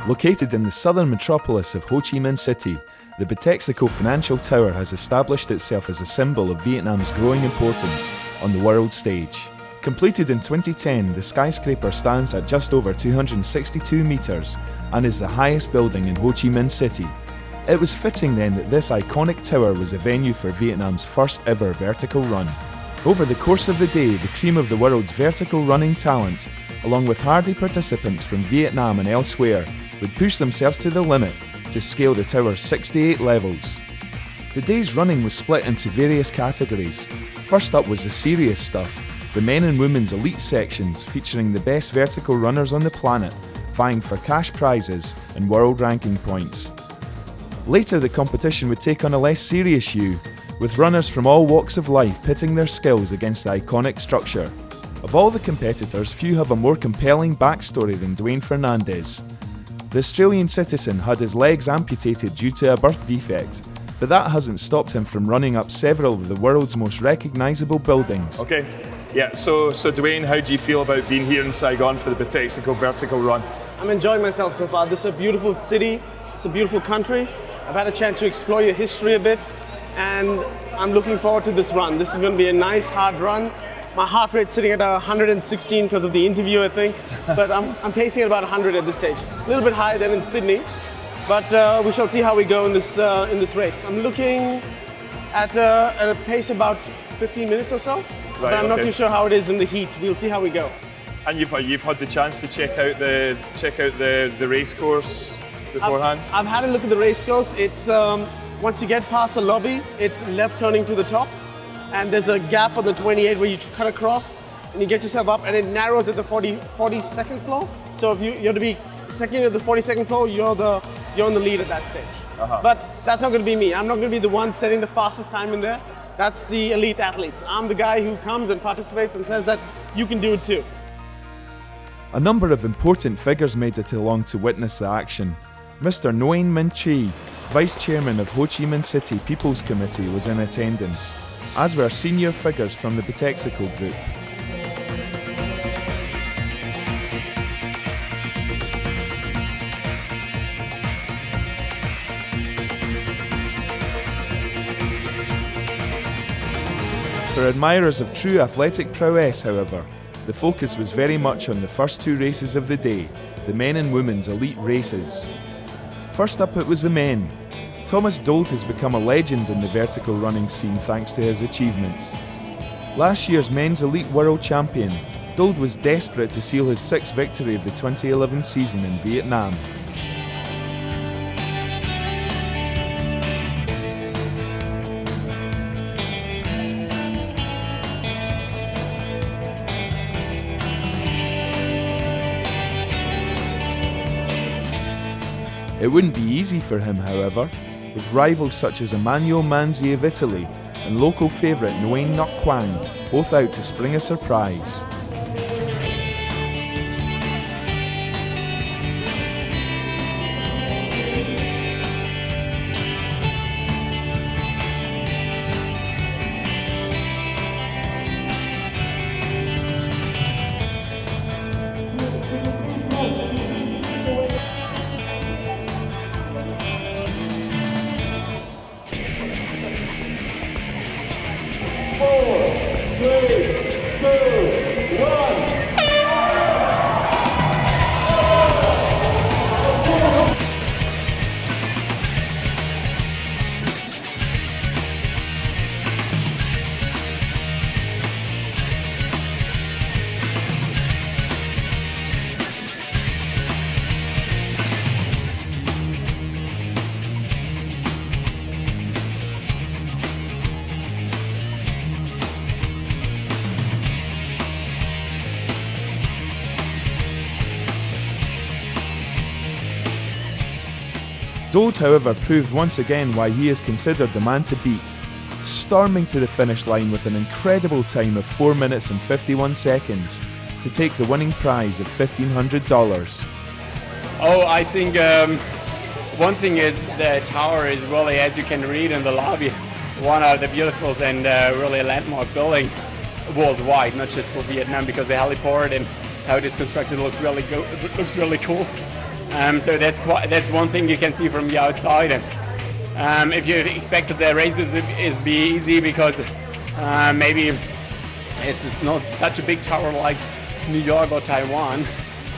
Located in the southern metropolis of Ho Chi Minh City, the Bitexco Financial Tower has established itself as a symbol of Vietnam's growing importance on the world stage. Completed in 2010, the skyscraper stands at just over 262 metres and is the highest building in Ho Chi Minh City. It was fitting then that this iconic tower was a venue for Vietnam's first ever vertical run. Over the course of the day, the cream of the world's vertical running talent, along with hardy participants from Vietnam and elsewhere, would push themselves to the limit to scale the tower's 68 levels. The day's running was split into various categories. First up was the serious stuff, the men and women's elite sections featuring the best vertical runners on the planet, vying for cash prizes and world ranking points. Later, the competition would take on a less serious hue, with runners from all walks of life pitting their skills against the iconic structure. Of all the competitors, few have a more compelling backstory than Dwayne Fernandez. The Australian citizen had his legs amputated due to a birth defect, but that hasn't stopped him from running up several of the world's most recognisable buildings. Okay, yeah, so Dwayne, how do you feel about being here in Saigon for the Bitexco Vertical Run? I'm enjoying myself so far. This is a beautiful city, it's a beautiful country. I've had a chance to explore your history a bit, and I'm looking forward to this run. This is going to be a nice, hard run. My heart rate's sitting at 116 because of the interview, I think. But I'm pacing at about 100 at this stage. A little bit higher than in Sydney. But we shall see how we go in this race. I'm looking at a pace about 15 minutes or so. Right, but I'm not too sure how it is in the heat. We'll see how we go. And you've had the chance to check out the race course beforehand? I've had a look at the race course. It's once you get past the lobby, it's left turning to the top. And there's a gap on the 28 where you cut across and you get yourself up, and it narrows at the 42nd floor. So if you have to be second at the 42nd floor, you're on the lead at that stage. But that's not going to be me. I'm not going to be the one setting the fastest time in there. That's the elite athletes. I'm the guy who comes and participates and says that you can do it too. A number of important figures made it along to witness the action. Mr. Nguyen Minh Chi, Vice Chairman of Ho Chi Minh City People's Committee, was in attendance, as were senior figures from the Bitexco Group. For admirers of true athletic prowess, however, the focus was very much on the first two races of the day, the men and women's elite races. First up, it was the men. Thomas Dold has become a legend in the vertical running scene thanks to his achievements. Last year's men's elite world champion, Dold was desperate to seal his sixth victory of the 2011 season in Vietnam. It wouldn't be easy for him, however, with rivals such as Emmanuel Manzi of Italy and local favourite Nguyen Ngoc Quang both out to spring a surprise. Dold, however, proved once again why he is considered the man to beat, storming to the finish line with an incredible time of 4 minutes and 51 seconds to take the winning prize of $1,500. Oh, I think one thing is the tower is really, as you can read in the lobby, one of the beautiful and really a landmark building worldwide, not just for Vietnam, because the heliport and how it is constructed looks really cool. So that's one thing you can see from the outside. And if you expected the race is be easy because maybe it's just not such a big tower like New York or Taiwan,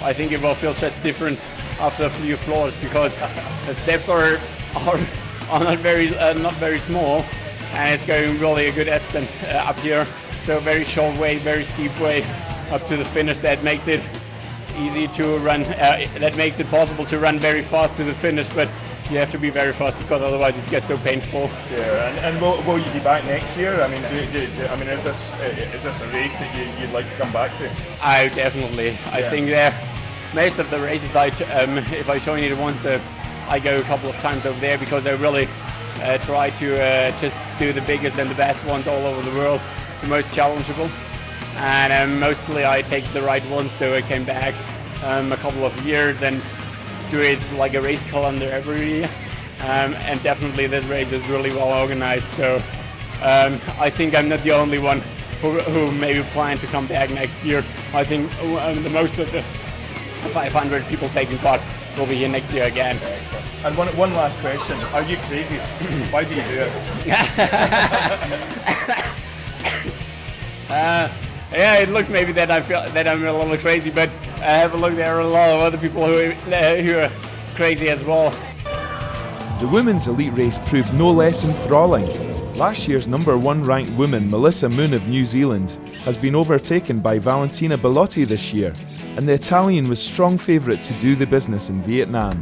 I think it will feel just different after a few floors because the steps are not very small, and it's going really a good ascent up here. So very short way, very steep way up to the finish. That makes it easy to run. That makes it possible to run very fast to the finish, but you have to be very fast because otherwise it gets so painful. Yeah, and will you be back next year? I mean, is this a race that you'd like to come back to? I definitely. I think most of the races if I join it once, I go a couple of times over there because I really try to just do the biggest and the best ones all over the world, the most challengeable. And mostly I take the right ones, so I came back a couple of years and do it like a race calendar every year. And definitely this race is really well organized, so I think I'm not the only one who maybe plan to come back next year. I think the most of the 500 people taking part will be here next year again. And one last question: are you crazy? Why do you do it? Yeah, it looks maybe that I feel that I'm a little crazy, but I have a look. There are a lot of other people who are crazy as well. The women's elite race proved no less enthralling. Last year's #1 ranked woman Melissa Moon of New Zealand has been overtaken by Valentina Bellotti this year, and the Italian was strong favourite to do the business in Vietnam.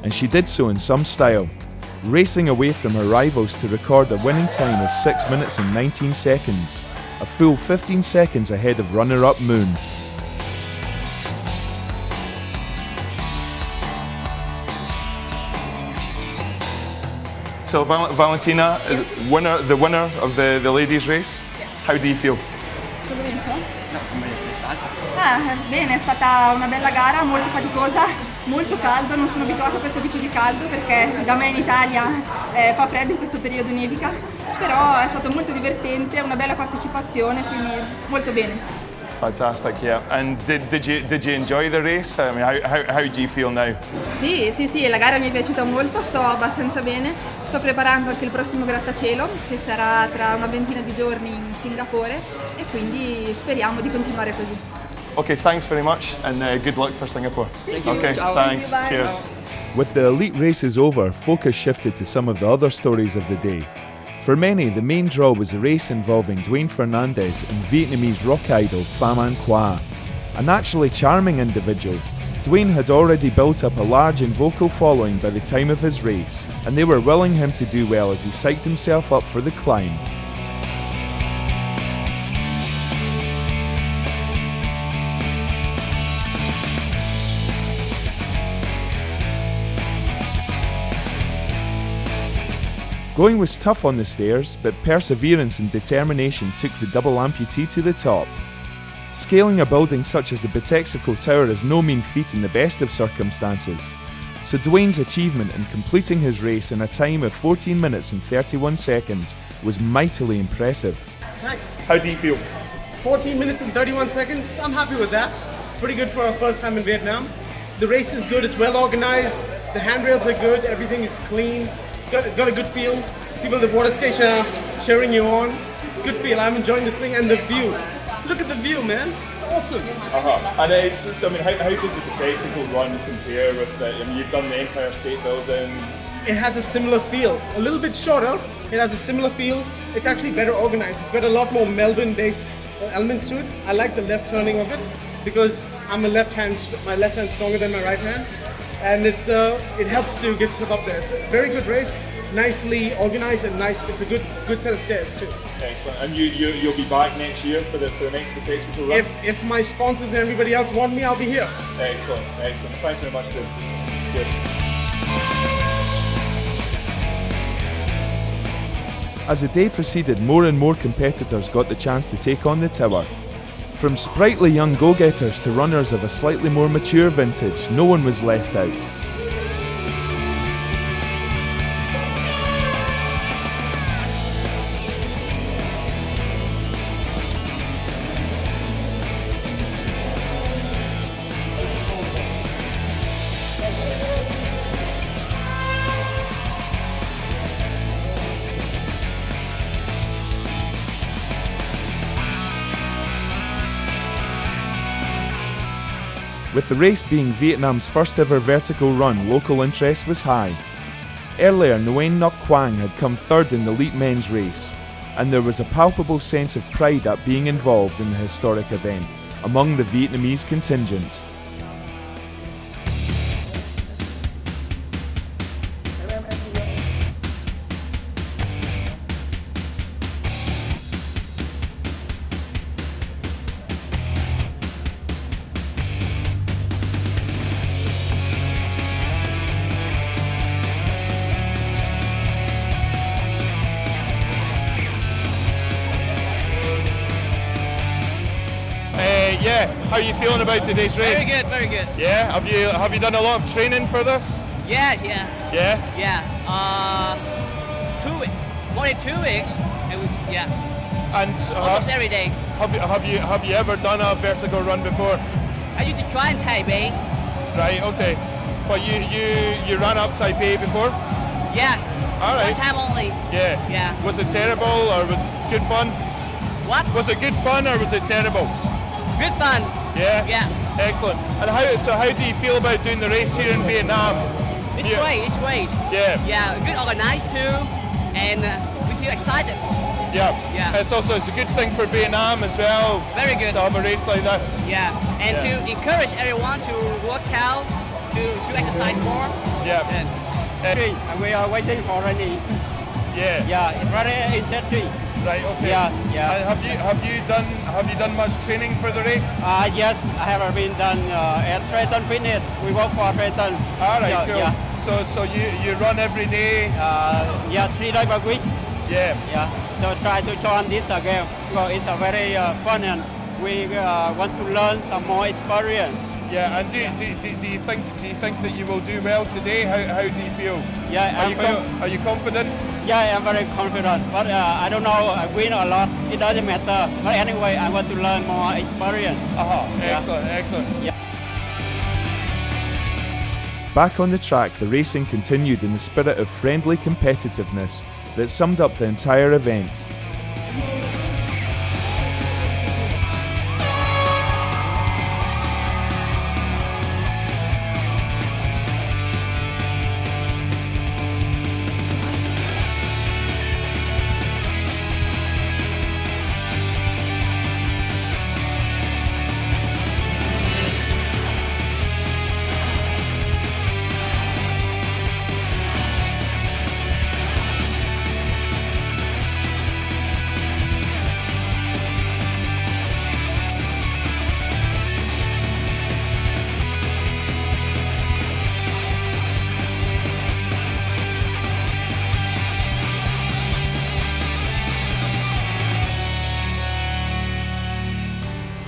And she did so in some style, racing away from her rivals to record a winning time of 6 minutes and 19 seconds, a full 15 seconds ahead of runner-up Moon. So Valentina, the winner of the ladies' race. How do you feel? Cosa penso? Bene, è stata una bella gara, molto faticosa, molto caldo, non sono abituata a questo tipo di caldo perché da me in Italia fa freddo, in questo periodo nevica, però è stato molto divertente, una bella partecipazione, quindi molto bene. Fantastic, yeah. And did you enjoy the race? I mean, how do you feel now? Sì, la gara mi è piaciuta molto, sto abbastanza bene, sto preparando anche il prossimo grattacielo che sarà tra una ventina di giorni in Singapore e quindi speriamo di continuare così. Okay, thanks very much and good luck for Singapore. Thank you. Okay, Ciao. thanks. Thank you, bye. Cheers. With the elite races over, focus shifted to some of the other stories of the day. For many, the main draw was a race involving Dwayne Fernandez and Vietnamese rock idol Pham Anh Qua. A naturally charming individual, Dwayne had already built up a large and vocal following by the time of his race, and they were willing him to do well as he psyched himself up for the climb. Going was tough on the stairs, but perseverance and determination took the double amputee to the top. Scaling a building such as the Bitexco Tower is no mean feat in the best of circumstances, so Dwayne's achievement in completing his race in a time of 14 minutes and 31 seconds was mightily impressive. Thanks. How do you feel? 14 minutes and 31 seconds. I'm happy with that. Pretty good for our first time in Vietnam. The race is good, it's well organized, the handrails are good, everything is clean. It's got a good feel. People at the water station are cheering you on. It's a good feel. I'm enjoying this thing and the view. Look at the view, man. It's awesome. And so, I mean, how does the Bitexco Run compare with I mean, you've done the Empire State Building. It has a similar feel. A little bit shorter. It has a similar feel. It's actually better organized. It's got a lot more Melbourne-based elements to it. I like the left turning of it because my left hand's stronger than my right hand. And it helps to get yourself up there. It's a very good race, nicely organized and nice. It's a good set of stairs too. Excellent. And you'll be back next year for the next Bitexco Run? If my sponsors and everybody else want me, I'll be here. Excellent. Thanks very much, dude. Cheers. As the day proceeded, more and more competitors got the chance to take on the tower. From sprightly young go-getters to runners of a slightly more mature vintage, no one was left out. With the race being Vietnam's first ever vertical run, local interest was high. Earlier, Nguyen Ngoc Quang had come third in the elite men's race, and there was a palpable sense of pride at being involved in the historic event among the Vietnamese contingent. Yeah, how are you feeling about today's race? Very good, very good. Yeah, have you done a lot of training for this? Yeah. Yeah. 2 weeks, more than 2 weeks. Yeah. And Almost every day. have you ever done a vertical run before? I used to try in Taipei. Right. Okay. But you ran up Taipei before? Yeah. All right. One time only. Yeah. Yeah. Was it terrible or was it good fun? What? Was it good fun or was it terrible? Good fun. Yeah. Yeah. Excellent. And how do you feel about doing the race here in Vietnam? It's Yeah. great. It's great. Yeah. Yeah. Good organized too, and we feel excited. Yeah. Yeah. It's a good thing for Vietnam as well. Very good. To have a race like this. Yeah. And Yeah. to encourage everyone to work out, to do exercise more. Yeah. And We are waiting for running. Yeah. Yeah, it's very interesting. Right. Okay. Yeah. And have you done much training for the race? Yes, I have been done at Triton Fitness. We work for Triton. All right. Yeah, Cool. yeah. So you run every day? Yeah, 3 days per week. Yeah. Yeah. So try to join this again because it's a very fun and we want to learn some more experience. Yeah. And do you think that you will do well today? How do you feel? Yeah, Are you confident? Yeah, I'm very confident. But I don't know, I win or not. It doesn't matter. But anyway, I want to learn more experience. Yeah. Excellent. Yeah. Back on the track, the racing continued in the spirit of friendly competitiveness that summed up the entire event.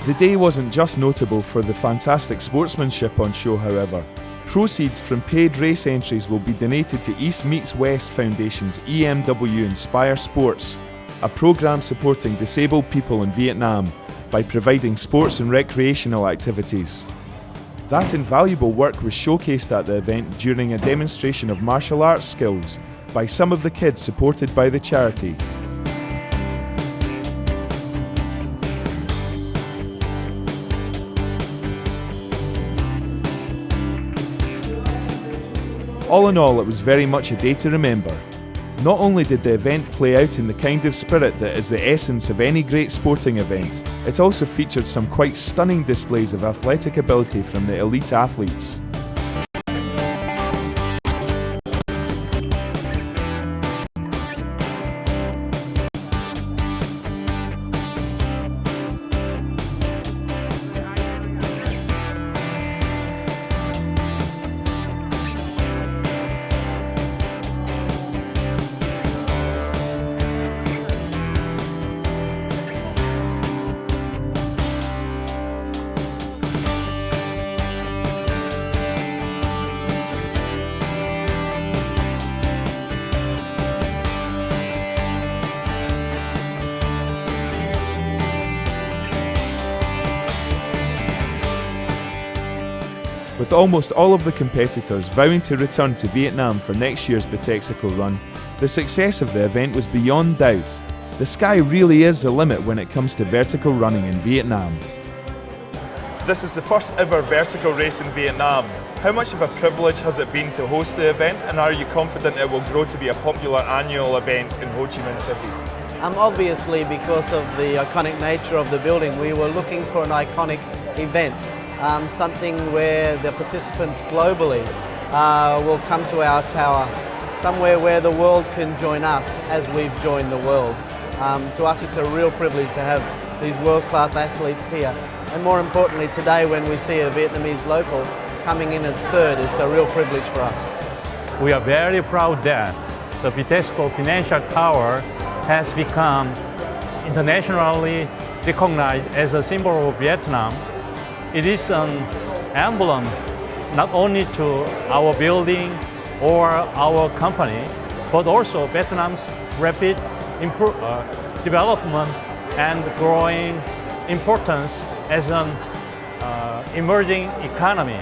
The day wasn't just notable for the fantastic sportsmanship on show, however. Proceeds from paid race entries will be donated to East Meets West Foundation's EMW Inspire Sports, a programme supporting disabled people in Vietnam by providing sports and recreational activities. That invaluable work was showcased at the event during a demonstration of martial arts skills by some of the kids supported by the charity. All in all, it was very much a day to remember. Not only did the event play out in the kind of spirit that is the essence of any great sporting event, it also featured some quite stunning displays of athletic ability from the elite athletes. With almost all of the competitors vowing to return to Vietnam for next year's Bitexco Run, the success of the event was beyond doubt. The sky really is the limit when it comes to vertical running in Vietnam. This is the first ever vertical race in Vietnam. How much of a privilege has it been to host the event, and are you confident it will grow to be a popular annual event in Ho Chi Minh City? Obviously, because of the iconic nature of the building, we were looking for an iconic event, something where the participants globally will come to our tower, somewhere where the world can join us as we've joined the world. To us, it's a real privilege to have these world-class athletes here. And more importantly, today when we see a Vietnamese local coming in as third, it's a real privilege for us. We are very proud that the Bitexco Financial Tower has become internationally recognized as a symbol of Vietnam. It is an emblem not only to our building or our company, but also Vietnam's rapid development and growing importance as an emerging economy.